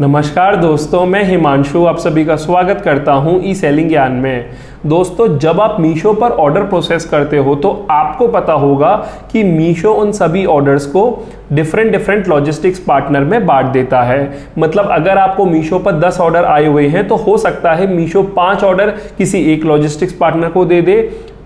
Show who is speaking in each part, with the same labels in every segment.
Speaker 1: नमस्कार दोस्तों, मैं हिमांशु आप सभी का स्वागत करता हूं ई सेलिंग ज्ञान में। दोस्तों, जब आप मीशो पर ऑर्डर प्रोसेस करते हो तो आपको पता होगा कि मीशो उन सभी ऑर्डर्स को डिफरेंट लॉजिस्टिक्स पार्टनर में बांट देता है। मतलब अगर आपको मीशो पर 10 ऑर्डर आए हुए हैं तो हो सकता है मीशो 5 ऑर्डर किसी एक लॉजिस्टिक्स पार्टनर को दे दे,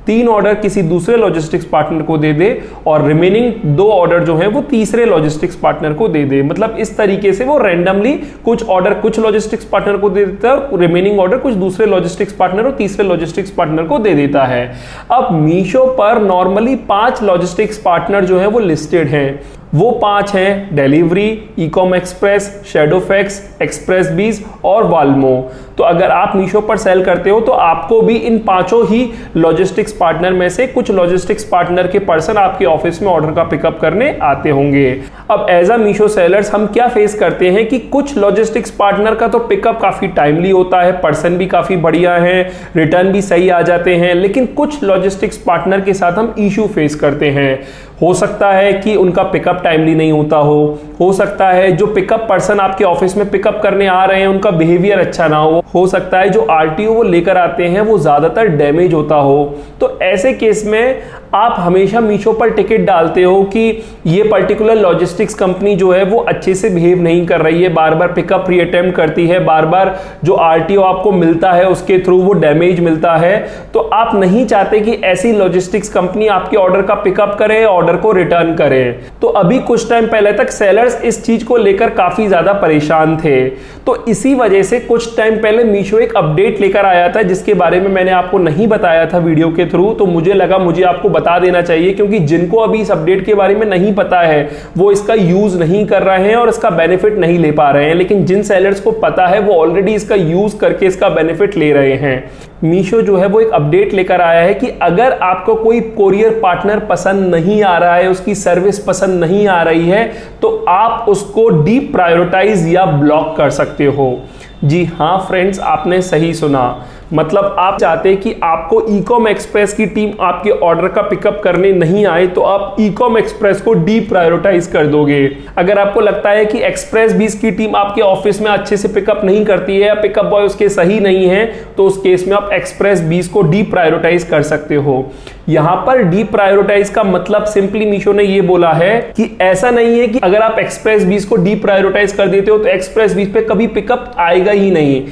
Speaker 1: 3 ऑर्डर किसी दूसरे लॉजिस्टिक्स पार्टनर को दे दे और रिमेनिंग 2 ऑर्डर जो है वो तीसरे लॉजिस्टिक्स पार्टनर को दे दे। मतलब इस तरीके से वो रैंडमली कुछ ऑर्डर कुछ लॉजिस्टिक्स पार्टनर को दे देता है और रिमेनिंग ऑर्डर कुछ दूसरे लॉजिस्टिक्स पार्टनर और तीसरे लॉजिस्टिक्स पार्टनर को दे देता है। अब मीशो पर नॉर्मली 5 लॉजिस्टिक्स पार्टनर जो है वो लिस्टेड हैं। वो 5 हैं डिलीवरी, इकॉम एक्सप्रेस, शैडोफैक्स, एक्सप्रेस बीज और वाल्मो। तो अगर आप मीशो पर सेल करते हो तो आपको भी इन 5 ही लॉजिस्टिक्स पार्टनर में से कुछ लॉजिस्टिक्स पार्टनर के पर्सन आपके ऑफिस में ऑर्डर का पिकअप करने आते होंगे। अब एज अ मीशो सेलर्स हम क्या फेस करते हैं कि कुछ लॉजिस्टिक्स पार्टनर का तो पिकअप काफी टाइमली होता है, पर्सन भी काफी बढ़िया है, रिटर्न भी सही आ जाते हैं, लेकिन कुछ लॉजिस्टिक्स पार्टनर के साथ हम इशू फेस करते हैं। हो सकता है कि उनका पिकअप टाइमली नहीं होता हो सकता है जो पिकअप पर्सन आपके ऑफिस में पिकअप करने आ रहे हैं उनका बिहेवियर अच्छा ना हो सकता है जो आरटीओ वो लेकर आते हैं वो ज्यादातर डैमेज होता हो। तो ऐसे केस में आप हमेशा मीशो पर टिकट डालते हो कि ये पर्टिकुलर लॉजिस्टिक्स कंपनी जो है वो अच्छे से बिहेव नहीं कर रही है, बार बार पिकअप रीअटेम्प्ट करती है, बार बार जो आरटीओ आपको मिलता है उसके थ्रू वो डैमेज मिलता है। तो आप नहीं चाहते कि ऐसी लॉजिस्टिक्स कंपनी आपके ऑर्डर का पिकअप करे, ऑर्डर को रिटर्न करे। तो अभी कुछ टाइम पहले तक सेलर्स इस चीज को लेकर काफी ज्यादा परेशान थे। तो इसी वजह से कुछ टाइम पहले मीशो एक अपडेट लेकर आया था जिसके बारे में मैंने आपको नहीं बताया था वीडियो के थ्रू। तो मुझे लगा मुझे आपको बता देना चाहिए, क्योंकि जिनको अभी इस अपडेट के बारे में नहीं पता है वो इसका यूज नहीं कर रहे हैं और इसका बेनिफिट नहीं ले पा रहे हैं, लेकिन जिन सेलर्स को पता है वो ऑलरेडी इसका यूज करके इसका बेनिफिट ले रहे हैं। मीशो जो है वो एक अपडेट लेकर आया है कि अगर आपको कोई कोरियर पार्टनर पसंद नहीं आ रहा है, उसकी सर्विस पसंद नहीं आ रही है, तो आप उसको डी प्रायोरिटाइज या ब्लॉक कर सकते हो। जी हाँ फ्रेंड्स, आपने सही सुना। मतलब आप चाहते हैं कि आपको इकॉम एक्सप्रेस की टीम आपके ऑर्डर का पिकअप करने नहीं आए तो आप इकॉम एक्सप्रेस को डी प्रायोरिटाइज कर दोगे। अगर आपको लगता है कि एक्सप्रेस बीस की टीम आपके ऑफिस में अच्छे से पिकअप नहीं करती है या पिकअप बॉय उसके सही नहीं है तो उस केस में आप एक्सप्रेस बीस को डी प्रायोरिटाइज कर सकते हो। यहां पर डी प्रायोरिटाइज का मतलब सिंपली मीशो ने ये बोला है कि ऐसा नहीं है कि अगर आप एक्सप्रेस बीस को डी प्रायोरिटाइज कर देते हो तो एक्सप्रेस बीस पे कभी पिकअप आएगा ही नहीं।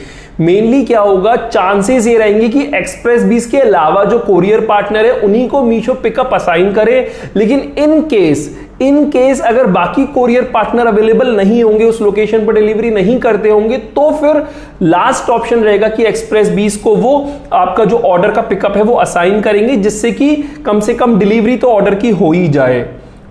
Speaker 1: मेनली क्या होगा, चांसेस ये रहेंगे कि एक्सप्रेस बीस के अलावा जो कोरियर पार्टनर है उन्हीं को मीशो पिकअप असाइन करे, लेकिन इन केस अगर बाकी कोरियर पार्टनर अवेलेबल नहीं होंगे, उस लोकेशन पर डिलीवरी नहीं करते होंगे, तो फिर लास्ट ऑप्शन रहेगा कि एक्सप्रेस बीस को वो आपका जो ऑर्डर का पिकअप है वो असाइन करेंगे, जिससे कि कम से कम डिलीवरी तो ऑर्डर की हो ही जाए।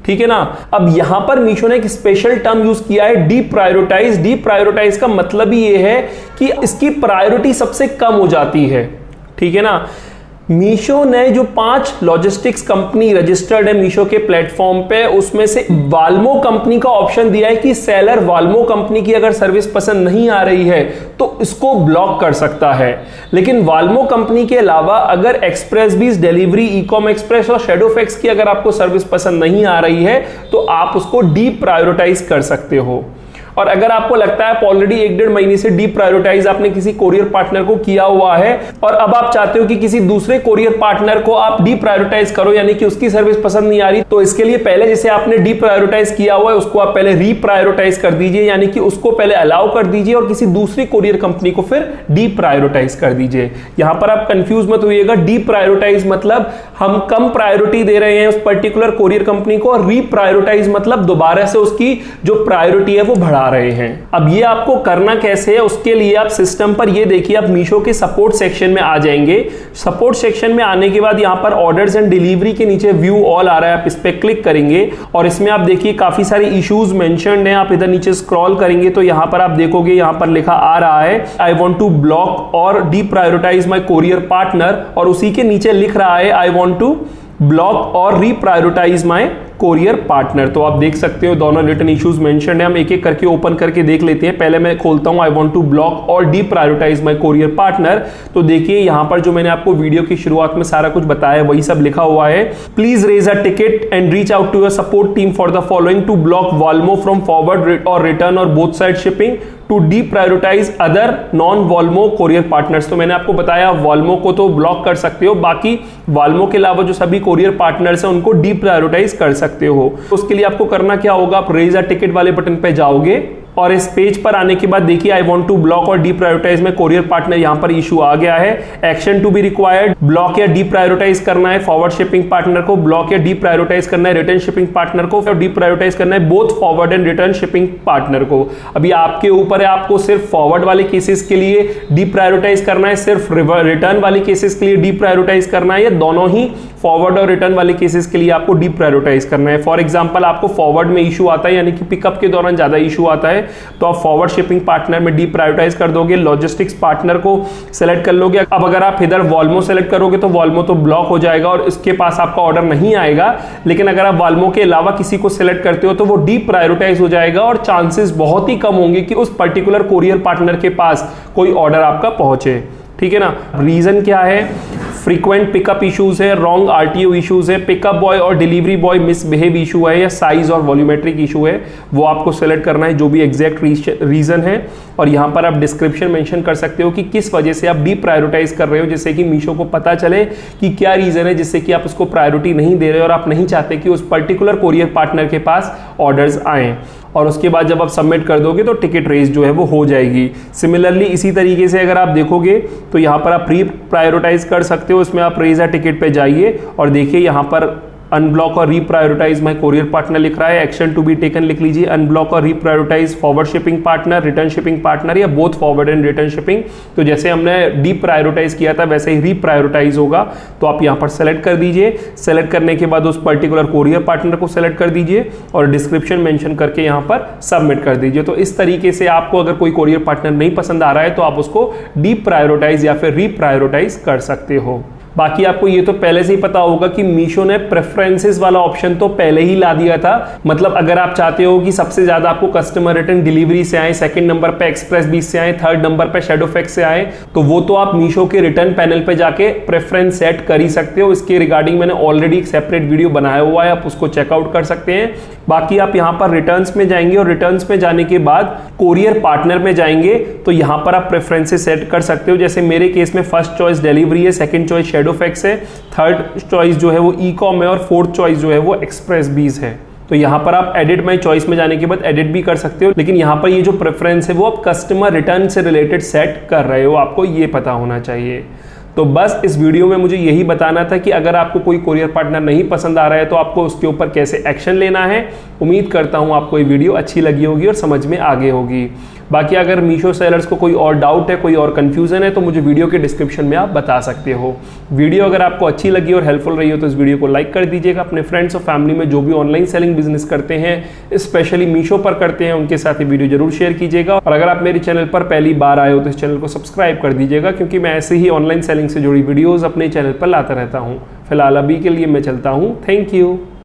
Speaker 1: ठीक है ना। अब यहां पर मीशो ने एक स्पेशल टर्म यूज किया है, डी प्रायोरिटाइज। डी प्रायोरिटाइज का मतलब ही ये है कि इसकी प्रायोरिटी सबसे कम हो जाती है। ठीक है ना। मीशो ने जो 5 लॉजिस्टिक्स कंपनी रजिस्टर्ड है मीशो के प्लेटफॉर्म पे, उसमें से वाल्मो कंपनी का ऑप्शन दिया है कि सेलर वाल्मो कंपनी की अगर सर्विस पसंद नहीं आ रही है तो इसको ब्लॉक कर सकता है। लेकिन वाल्मो कंपनी के अलावा अगर एक्सप्रेस बीस, डिलीवरी, इकॉम एक्सप्रेस और शैडोफैक्स की अगर आपको सर्विस पसंद नहीं आ रही है तो आप उसको डी प्रायोरिटाइज कर सकते हो। और अगर आपको लगता है ऑलरेडी 1-1.5 महीने से डी प्रायोरिटाइज आपने किसी कोरियर पार्टनर को किया हुआ है और अब आप चाहते हो कि किसी दूसरे कोरियर पार्टनर को आप डी प्रायोरिटाइज करो, यानी कि उसकी सर्विस पसंद नहीं आ रही, तो इसके लिए पहले जैसे आपने डी प्रायोरिटाइज किया हुआ है उसको आप पहले री प्रायोरिटाइज कर दीजिए, यानी कि उसको पहले अलाउ कर दीजिए और किसी दूसरी कोरियर कंपनी को फिर डी प्रायोरिटाइज कर दीजिए। यहां पर आप कंफ्यूज मत होइएगा। डी प्रायोरिटाइज मतलब हम कम प्रायोरिटी दे रहे हैं उस पर्टिकुलर कोरियर कंपनी को, और री प्रायोरिटाइज मतलब दोबारा से उसकी जो प्रायोरिटी है वो बढ़ा रहे हैं। अब ये आपको करना कैसे है, उसके लिए आप सिस्टम पर ये देखिए, आप मीशो के सपोर्ट सेक्शन में आ जाएंगे। सपोर्ट सेक्शन में आने के बाद यहां पर ऑर्डर्स एंड डिलीवरी के नीचे व्यू ऑल आ रहा है, आप इस पे क्लिक करेंगे और इसमें आप देखिए काफी सारे इश्यूज मेंशन्ड हैं। आप इधर नीचे स्क्रॉल करेंगे तो यहां पर आप देखोगे यहां पर लिखा आ रहा है आई वांट टू ब्लॉक और deprioritise my courier partner, और उसी के नीचे लिख रहा है आई वांट टू ब्लॉक और री प्रायोरिटाइज माय कोरियर पार्टनर। तो आप देख सकते हो दोनों रिटर्न इश्यूज मेंशन है, हम एक एक करके ओपन करके देख लेते हैं। पहले मैं खोलता हूं आई वांट टू ब्लॉक और डीप्रायोरिटाइज माय कोरियर पार्टनर। तो देखिए यहां पर जो मैंने आपको वीडियो की शुरुआत में सारा कुछ बताया वही सब लिखा हुआ है। Please raise a ticket and reach out to your support team for the following to block Valmo from forward और रिटर्न और both side shipping to deprioritize other non Valmo courier partners. तो मैंने आपको बताया वॉल्मो को तो ब्लॉक कर सकते हो, बाकी वॉल्मो के अलावा जो सभी कोरियर पार्टनर्स हैं उनको डीप्रायोरिटाइज कर सकते हो। तो उसके लिए आपको करना क्या होगा, आप रेज अ टिकट वाले बटन पे जाओगे और इस पेज पर आने के बाद देखिए आई वांट टू ब्लॉक और डीप्रायोरिटाइज में कोरियर पार्टनर यहां पर इशू आ गया है। Action to be required, block या डीप्रायोरिटाइज करना है फॉरवर्ड शिपिंग पार्टनर को, ब्लॉक या डीप्रायोरिटाइज करना है रिटर्न शिपिंग पार्टनर को, और डीप्रायोरिटाइज करना है both forward and return shipping partner को। अभी आपके ऊपर है, आपको सिर्फ फॉरवर्ड वाले केसेस के लिए डीप्रायोरिटाइज करना है, सिर्फ रिटर्न वाले केसेस के लिए डीप्रायोरिटाइज करना है, या दोनों ही फॉरवर्ड और रिटर्न वाले केसेस के लिए आपको डीप्रायोरिटाइज करना है। फॉर एग्जांपल आपको फॉरवर्ड में इशू आता है यानी कि पिकअप के दौरान ज्यादा इशू आता है तो आप फॉरवर्ड शिपिंग पार्टनर में डीप्रायोरिटाइज कर दोगे, लॉजिस्टिक्स पार्टनर को सेलेक्ट कर लोगे। अब अगर आप इधर वॉल्मो सेलेक्ट करोगे तो वॉल्मो तो ब्लॉक हो जाएगा और इसके पास आपका ऑर्डर नहीं आएगा, लेकिन अगर आप वॉल्मो के अलावा किसी को सेलेक्ट करते हो तो वो डीप्रायोरिटाइज हो जाएगा और चांसेस बहुत ही कम होंगे कि उस पर्टिकुलर कोरियर पार्टनर के पास कोई ऑर्डर आपका पहुंचे। ठीक है ना। रीजन क्या है, फ्रीक्वेंट पिकअप इश्यूज है, रॉन्ग आरटीओ इश्यूज है, पिकअप बॉय और डिलीवरी बॉय मिसबिहेव इशू है, या साइज और वॉल्यूमेट्रिक इशू है, वो आपको सेलेक्ट करना है जो भी एग्जैक्ट रीजन है। और यहां पर आप डिस्क्रिप्शन मेंशन कर सकते हो कि किस वजह से आप डीप्रायोरिटाइज कर रहे हो, जिससे कि मीशो को पता चले कि क्या रीजन है जिससे कि आप उसको प्रायोरिटी नहीं दे रहे हो और आप नहीं चाहते कि उस पर्टिकुलर कोरियर पार्टनर के पास ऑर्डर्स आए। और उसके बाद जब आप सबमिट कर दोगे तो टिकट रेज जो है वो हो जाएगी। सिमिलरली इसी तरीके से अगर आप देखोगे तो यहाँ पर आप प्री प्रायोरिटाइज कर सकते हो, इसमें आप रेज अ टिकट पे जाइए और देखिए यहाँ पर अनब्लॉक और रीप्रायोरिटाइज माय कोरियर पार्टनर लिख रहा है, एक्शन टू बी टेकन लिख लीजिए, अनब्लॉक और reprioritize forward shipping partner, return shipping partner, या both forward and return shipping. तो जैसे हमने डीप्रायोरिटाइज किया था वैसे ही रीप्रायोरिटाइज होगा, तो आप यहाँ पर सेलेक्ट कर दीजिए। सेलेक्ट करने के बाद उस पर्टिकुलर कोरियर पार्टनर को सेलेक्ट कर दीजिए और डिस्क्रिप्शन मेंशन करके यहाँ पर सबमिट कर दीजिए। तो इस तरीके से आपको अगर कोई कोरियर पार्टनर नहीं पसंद आ रहा है तो आप उसको डीप्रायोरिटाइज या फिर रीप्रायोरिटाइज कर सकते हो। बाकी आपको ये तो पहले से ही पता होगा कि मीशो ने प्रेफरेंसेस वाला ऑप्शन तो पहले ही ला दिया था। मतलब अगर आप चाहते हो कि सबसे ज्यादा आपको कस्टमर रिटर्न डिलीवरी से आए, सेकंड नंबर पे एक्सप्रेस बीस से आए, थर्ड नंबर पे शेडोफैक्स से आए, तो वो तो आप मीशो के रिटर्न पैनल पे जाके प्रेफरेंस सेट कर ही सकते हो। इसके रिगार्डिंग मैंने ऑलरेडी एक सेपरेट वीडियो बनाया हुआ है, आप उसको चेकआउट कर सकते हैं। बाकी आप यहाँ पर रिटर्न्स में जाएंगे और रिटर्न्स में जाने के बाद कोरियर पार्टनर में जाएंगे तो यहाँ पर आप प्रेफरेंसेस सेट कर सकते हो। जैसे मेरे केस में फर्स्ट चॉइस डिलीवरी है, सेकंड चॉइस शेडोफैक्स है, थर्ड चॉइस जो है वो ई कॉम है और फोर्थ चॉइस जो है वो एक्सप्रेस बीज है। तो यहाँ पर आप एडिट माई चॉइस में जाने के बाद एडिट भी कर सकते हो, लेकिन यहाँ पर ये जो प्रेफरेंस है वो आप कस्टमर रिटर्न से रिलेटेड सेट कर रहे हो, आपको ये पता होना चाहिए। तो बस इस वीडियो में मुझे यही बताना था कि अगर आपको कोई कोरियर पार्टनर नहीं पसंद आ रहा है तो आपको उसके ऊपर कैसे एक्शन लेना है। उम्मीद करता हूँ आपको ये वीडियो अच्छी लगी होगी और समझ में आगे होगी। बाकी अगर मीशो सेलर्स को कोई और डाउट है, कोई और कंफ्यूजन है तो मुझे वीडियो के डिस्क्रिप्शन में आप बता सकते हो। वीडियो अगर आपको अच्छी लगी और हेल्पफुल रही हो तो इस वीडियो को लाइक कर दीजिएगा। अपने फ्रेंड्स और फैमिली में जो भी ऑनलाइन सेलिंग बिजनेस करते हैं, स्पेशली मीशो पर करते हैं, उनके साथ ये वीडियो जरूर शेयर कीजिएगा। और अगर आप मेरे चैनल पर पहली बार आए हो तो इस चैनल को सब्सक्राइब कर दीजिएगा, क्योंकि मैं ऐसे ही ऑनलाइन सेलिंग से जुड़ी वीडियोज़ अपने चैनल पर लाता रहता हूँ। फिलहाल अभी के लिए मैं चलता हूँ। Thank you.